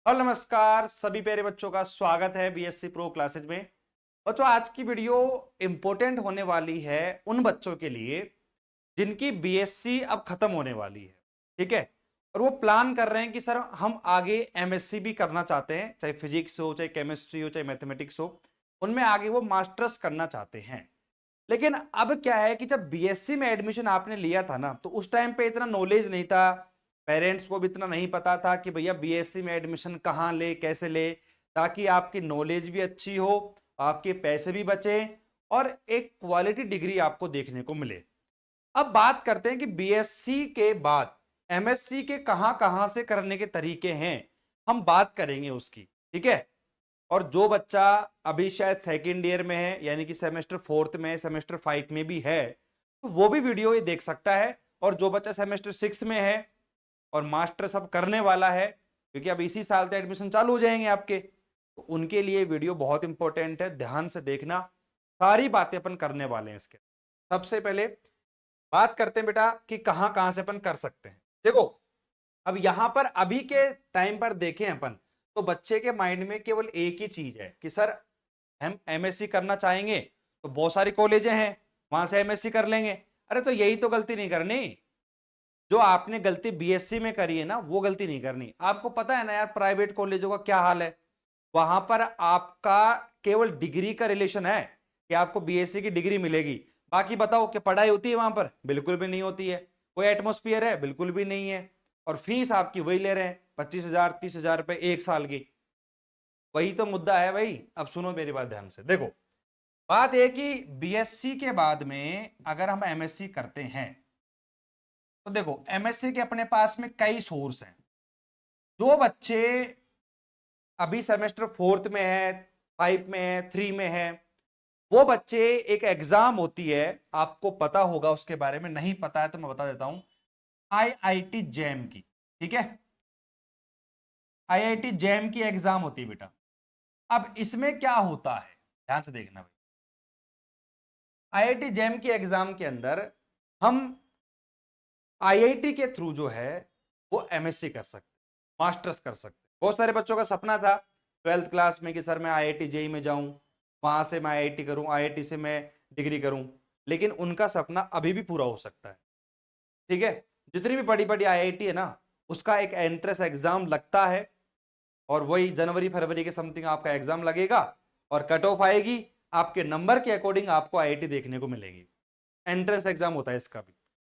Hello नमस्कार सभी प्यारे बच्चों का स्वागत है बीएससी प्रो क्लासेज में। बच्चों आज की वीडियो इंपॉर्टेंट होने वाली है उन बच्चों के लिए जिनकी बीएससी अब खत्म होने वाली है। ठीक है, और वो प्लान कर रहे हैं कि सर हम आगे एमएससी भी करना चाहते हैं, चाहे फिजिक्स हो, चाहे केमिस्ट्री हो, चाहे मैथमेटिक्स हो, उनमें आगे वो मास्टर्स करना चाहते हैं। लेकिन अब क्या है कि जब बीएससी में एडमिशन आपने लिया था ना, तो उस टाइम पे इतना नॉलेज नहीं था, पेरेंट्स को भी इतना नहीं पता था कि भैया बीएससी में एडमिशन कहाँ ले, कैसे ले, ताकि आपकी नॉलेज भी अच्छी हो, आपके पैसे भी बचे और एक क्वालिटी डिग्री आपको देखने को मिले। अब बात करते हैं कि बीएससी के बाद एमएससी के कहां कहां से करने के तरीके हैं, हम बात करेंगे उसकी। ठीक है, और जो बच्चा अभी शायद सेकेंड ईयर में है, यानी कि सेमेस्टर फोर्थ में, सेमेस्टर 5 में भी है, तो वो भी वीडियो ये देख सकता है। और जो बच्चा सेमेस्टर 6 में है और मास्टर सब करने वाला है, क्योंकि अब इसी साल से एडमिशन चालू हो जाएंगे आपके, तो उनके लिए वीडियो बहुत इंपॉर्टेंट है, ध्यान से देखना। सारी बातें अपन करने वाले हैं इसके। सबसे पहले बात करते हैं बेटा कि कहां कहां से अपन कर सकते हैं। देखो, अब यहां पर अभी के टाइम पर देखें अपन, तो बच्चे के माइंड में केवल एक ही चीज है कि सर हम एमएससी करना चाहेंगे तो बहुत सारी कॉलेजें हैं, वहां से एमएससी कर लेंगे। अरे तो यही तो गलती नहीं करनी, जो आपने गलती बीएससी में करी है ना, वो गलती नहीं करनी। आपको पता है ना यार, प्राइवेट कॉलेजों का क्या हाल है। वहां पर आपका केवल डिग्री का रिलेशन है कि आपको बीएससी की डिग्री मिलेगी। बाकी बताओ कि पढ़ाई होती है वहां पर? बिल्कुल भी नहीं होती है। कोई एटमोस्फियर है? बिल्कुल भी नहीं है। और फीस आपकी वही ले रहे हैं, 25,000 30,000 रुपए एक साल की। वही तो मुद्दा है भाई। अब सुनो मेरी बात ध्यान से, देखो बात यह कि बीएससी के बाद में अगर हम एमएससी करते हैं, तो देखो एमएससी के अपने पास में कई सोर्स हैं। जो बच्चे अभी सेमेस्टर फोर्थ में है, 5 में है, 3 में है, वो बच्चे, एक एग्जाम होती है, आपको पता होगा उसके बारे में, नहीं पता है तो मैं बता देता हूं, आईआईटी जैम की। ठीक है, आईआईटी जैम की एग्जाम होती है बेटा। अब इसमें क्या होता है, ध्यान से देखना भाई। आईआईटी जैम की एग्जाम के अंदर हम आईआईटी के थ्रू जो है वो एमएससी कर सकते, मास्टर्स कर सकते। बहुत सारे बच्चों का सपना था 12th क्लास में कि सर मैं आईआईटी जेई में जाऊं, वहां से मैं आईआईटी करूं, आईआईटी से मैं डिग्री करूं। लेकिन उनका सपना अभी भी पूरा हो सकता है। ठीक है, जितनी भी बड़ी बड़ी आईआईटी है ना, उसका एक एंट्रेंस एग्जाम लगता है, और वही जनवरी फरवरी के समथिंग आपका एग्जाम लगेगा, और कट ऑफ आएगी, आपके नंबर के अकॉर्डिंग आपको आईआईटी देखने को मिलेगी। एंट्रेंस एग्जाम होता है इसका भी।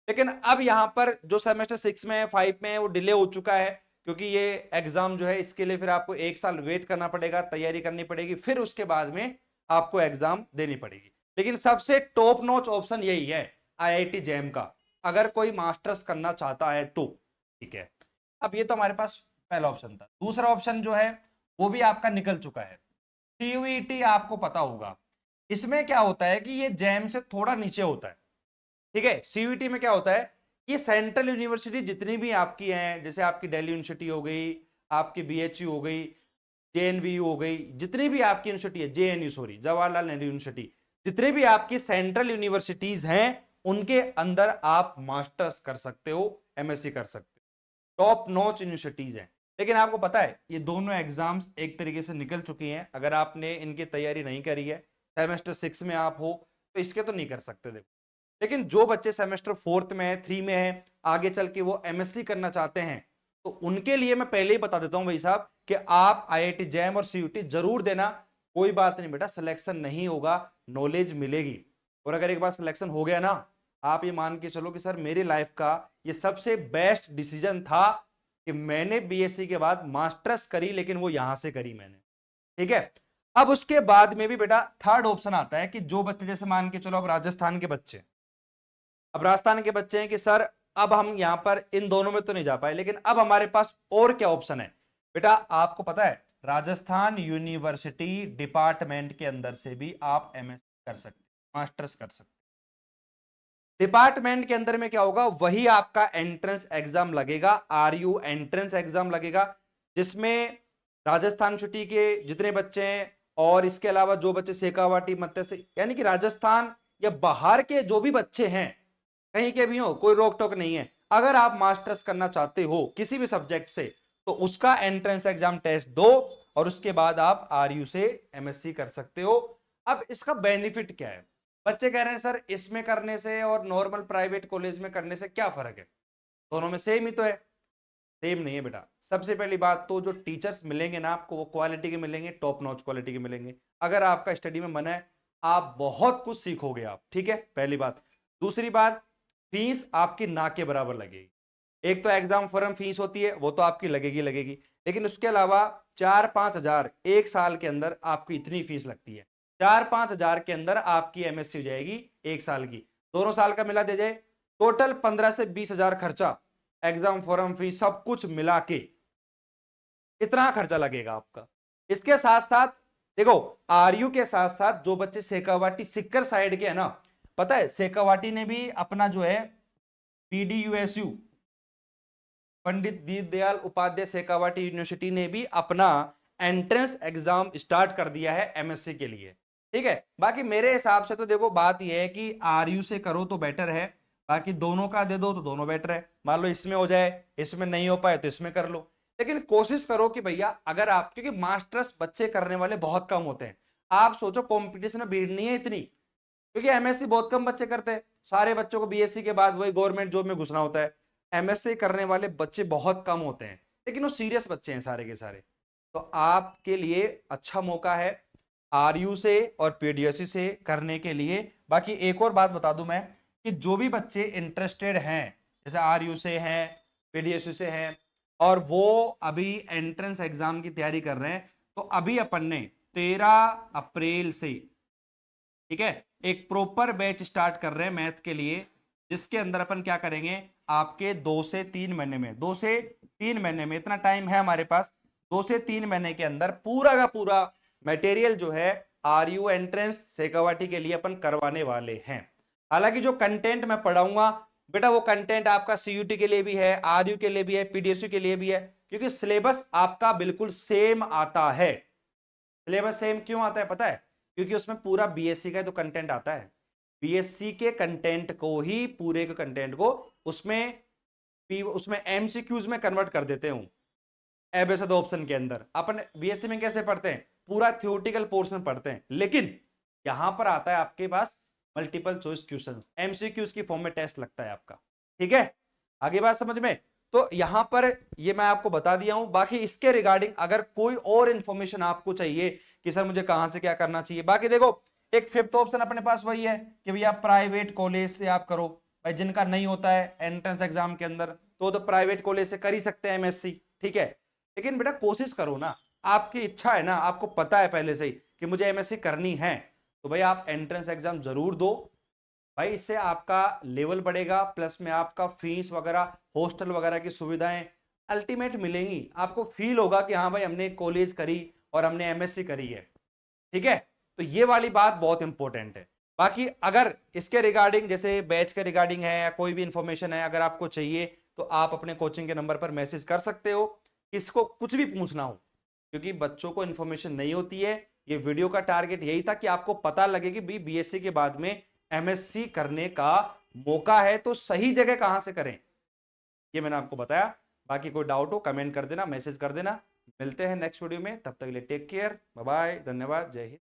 लेकिन अब यहां पर जो सेमेस्टर 6 में है, 5 में है, वो डिले हो चुका है, क्योंकि ये एग्जाम जो है इसके लिए फिर आपको एक साल वेट करना पड़ेगा, तैयारी करनी पड़ेगी, फिर उसके बाद में आपको एग्जाम देनी पड़ेगी। लेकिन सबसे टॉप नॉच ऑप्शन यही है, आईआईटी जैम का, अगर कोई मास्टर्स करना चाहता है तो। ठीक है, अब ये तो हमारे पास पहला ऑप्शन था। दूसरा ऑप्शन जो है वो भी आपका निकल चुका है, सीयूईटी। आपको पता होगा इसमें क्या होता है कि ये जैम से थोड़ा नीचे होता है। ठीक है, सीयूईटी में क्या होता है, ये सेंट्रल यूनिवर्सिटी जितनी भी आपकी हैं, जैसे आपकी दिल्ली यूनिवर्सिटी हो गई, आपकी बीएचयू हो गई, जेएनवीयू हो गई, जितनी भी आपकी यूनिवर्सिटी है, JNU sorry, Jawaharlal Nehru university, जितने भी आपकी सेंट्रल यूनिवर्सिटीज हैं, उनके अंदर आप मास्टर्स कर सकते हो, एमएससी कर सकते हो। टॉप नॉच यूनिवर्सिटीज हैं। लेकिन आपको पता है ये दोनों एग्जाम्स एक तरीके से निकल चुकी हैं। अगर आपने इनकी तैयारी नहीं करी है, सेमेस्टर 6 में आप हो, तो इसके तो नहीं कर सकते। देखो, लेकिन जो बच्चे सेमेस्टर 4th में है, 3 में है, आगे चल के वो एमएससी करना चाहते हैं, तो उनके लिए मैं पहले ही बता देता हूं भाई साहब कि आप आईआईटी जैम और सीयूटी जरूर देना। कोई बात नहीं बेटा, सिलेक्शन नहीं होगा, नॉलेज मिलेगी। और अगर एक बार सिलेक्शन हो गया ना, आप ये मान के चलो कि सर मेरी लाइफ का ये सबसे बेस्ट डिसीजन था कि मैंने बीएससी के बाद मास्टर्स करी, लेकिन वो यहां से करी मैंने। ठीक है, अब उसके बाद में भी बेटा थर्ड ऑप्शन आता है कि जो बच्चे, जैसे मान के चलो अब राजस्थान के बच्चे, अब राजस्थान के बच्चे हैं कि सर अब हम यहां पर इन दोनों में तो नहीं जा पाए, लेकिन अब हमारे पास और क्या ऑप्शन है। बेटा आपको पता है राजस्थान यूनिवर्सिटी डिपार्टमेंट के अंदर से भी आप एमएससी कर सकते, मास्टर्स कर सकते। डिपार्टमेंट के अंदर में क्या होगा, वही आपका एंट्रेंस एग्जाम लगेगा, आरयू एंट्रेंस एग्जाम लगेगा, जिसमें राजस्थान छुट्टी के जितने बच्चे हैं, और इसके अलावा जो बच्चे शेखावाटी मध्य से, यानी कि राजस्थान या बाहर के जो भी बच्चे हैं, कहीं के भी हो, कोई रोक टोक नहीं है। अगर आप मास्टर्स करना चाहते हो किसी भी सब्जेक्ट से, तो उसका एंट्रेंस एग्जाम टेस्ट दो और उसके बाद आप आरयू से एमएससी कर सकते हो। अब इसका बेनिफिट क्या है? बच्चे कह रहे हैं सर इसमें करने से और नॉर्मल प्राइवेट कॉलेज में करने से क्या फर्क है? दोनों में सेम ही तो है। सेम नहीं है बेटा। सबसे पहली बात तो जो टीचर्स मिलेंगे ना आपको, वो क्वालिटी के मिलेंगे, टॉप नॉच क्वालिटी के मिलेंगे। अगर आपका स्टडी में मन है, आप बहुत कुछ सीखोगे आप, ठीक है, पहली बात। दूसरी बात, फीस आपकी ना के बराबर लगेगी। एक तो एग्जाम फॉर्म फीस होती है, वो तो आपकी लगेगी लगेगी, लेकिन उसके अलावा 4-5 हजार एक साल के अंदर आपकी इतनी फीस लगती है। 4-5 हजार के अंदर आपकी एमएससी हो जाएगी एक साल की। दोनों साल का मिला दे जाए, टोटल 15 से 20 हजार खर्चा, एग्जाम फॉर्म फीस सब कुछ मिला के इतना खर्चा लगेगा आपका। इसके साथ साथ देखो, आरयू के साथ साथ जो बच्चे शेखावाटी सिक्कर साइड के है ना, पता है शेखावाटी ने भी अपना जो है पीडीयूएसयू, पंडित दीनदयाल उपाध्याय शेखावाटी यूनिवर्सिटी ने भी अपना एंट्रेंस एग्जाम स्टार्ट कर दिया है एमएससी के लिए, ठीक है। बाकी मेरे हिसाब से तो देखो बात यह है कि आरयू से करो तो बेटर है, बाकी दोनों का दे दो तो दोनों बेटर है। मान लो इसमें हो जाए, इसमें नहीं हो पाए तो इसमें कर लो, लेकिन कोशिश करो कि भैया अगर आप, क्योंकि मास्टर्स बच्चे करने वाले बहुत कम होते हैं। आप सोचो कंपटीशन में भीड़ नहीं है इतनी, क्योंकि एमएससी बहुत कम बच्चे करते हैं। सारे बच्चों को बीएससी के बाद वही गवर्नमेंट जॉब में घुसना होता है। एमएससी करने वाले बच्चे बहुत कम होते हैं, लेकिन वो सीरियस बच्चे हैं सारे के सारे। तो आपके लिए अच्छा मौका है आरयू से और पीडीएससी से करने के लिए। बाकी एक और बात बता दूं मैं, कि जो भी बच्चे इंटरेस्टेड हैं, जैसे आरयू से हैं, पीडीएससी से हैं, और वो अभी एंट्रेंस एग्जाम की तैयारी कर रहे हैं, तो अभी अपन ने 13 अप्रैल से, ठीक है, एक प्रॉपर बैच स्टार्ट कर रहे हैं मैथ के लिए, जिसके अंदर अपन क्या करेंगे, आपके 2 से 3 महीने में, 2 से 3 महीने में, इतना टाइम है हमारे पास, 2 से 3 महीने के अंदर पूरा का पूरा मटेरियल जो है आरयू एंट्रेंस शेखावाटी के लिए अपन करवाने वाले हैं। हालांकि जो कंटेंट मैं पढ़ाऊंगा बेटा, वो कंटेंट आपका सीयूटी के लिए भी है, आरयू के लिए भी है, पीडीएसयू के लिए भी है, क्योंकि सिलेबस आपका बिल्कुल सेम आता है। सिलेबस सेम क्यों आता है पता है? क्योंकि उसमें पूरा बीएससी का तो कंटेंट आता है। बीएससी के कंटेंट को ही, पूरे के कंटेंट को उसमें एमसीक्यूज में कन्वर्ट कर देते हूं, एबेसड ऑप्शन के अंदर। अपन बीएससी में कैसे पढ़ते हैं, पूरा थ्योरेटिकल पोर्शन पढ़ते हैं, लेकिन यहां पर आता है आपके पास मल्टीपल चॉइस क्वेश्चंस, एमसीक्यूज की फॉर्म में टेस्ट लगता है आपका, ठीक है। आगे बात समझ में? तो यहां पर ये मैं आपको बता दिया हूं। बाकी इसके रिगार्डिंग अगर कोई और इंफॉर्मेशन आपको चाहिए कि सर मुझे कहां से क्या करना चाहिए, बाकी देखो एक फिफ्थ ऑप्शन अपने पास वही है कि भैया प्राइवेट कॉलेज से आप करो। भाई जिनका नहीं होता है एंट्रेंस एग्जाम के अंदर, तो प्राइवेट कॉलेज से कर ही सकते हैं एमएससी, ठीक है। लेकिन बेटा कोशिश करो ना, आपकी इच्छा है ना, आपको पता है पहले से ही कि मुझे एमएससी करनी है, तो भाई आप एंट्रेंस एग्जाम जरूर दो। भाई इससे आपका लेवल बढ़ेगा, प्लस में आपका फीस वगैरह, हॉस्टल वगैरह की सुविधाएं अल्टीमेट मिलेंगी। आपको फील होगा कि हाँ भाई हमने कॉलेज करी और हमने एमएससी करी है, ठीक है। तो ये वाली बात बहुत इंपॉर्टेंट है। बाकी अगर इसके रिगार्डिंग, जैसे बैच के रिगार्डिंग है या कोई भी इंफॉर्मेशन है, अगर आपको चाहिए तो आप अपने कोचिंग के नंबर पर मैसेज कर सकते हो, किसको कुछ भी पूछना हो, क्योंकि बच्चों को इंफॉर्मेशन नहीं होती है। ये वीडियो का टारगेट यही था कि आपको पता लगे कि बीएससी के बाद में एमएससी करने का मौका है, तो सही जगह कहां से करें, ये मैंने आपको बताया। बाकी कोई डाउट हो कमेंट कर देना, मैसेज कर देना। मिलते हैं नेक्स्ट वीडियो में, तब तक के लिए टेक केयर, बाय बाय, धन्यवाद, जय हिंद।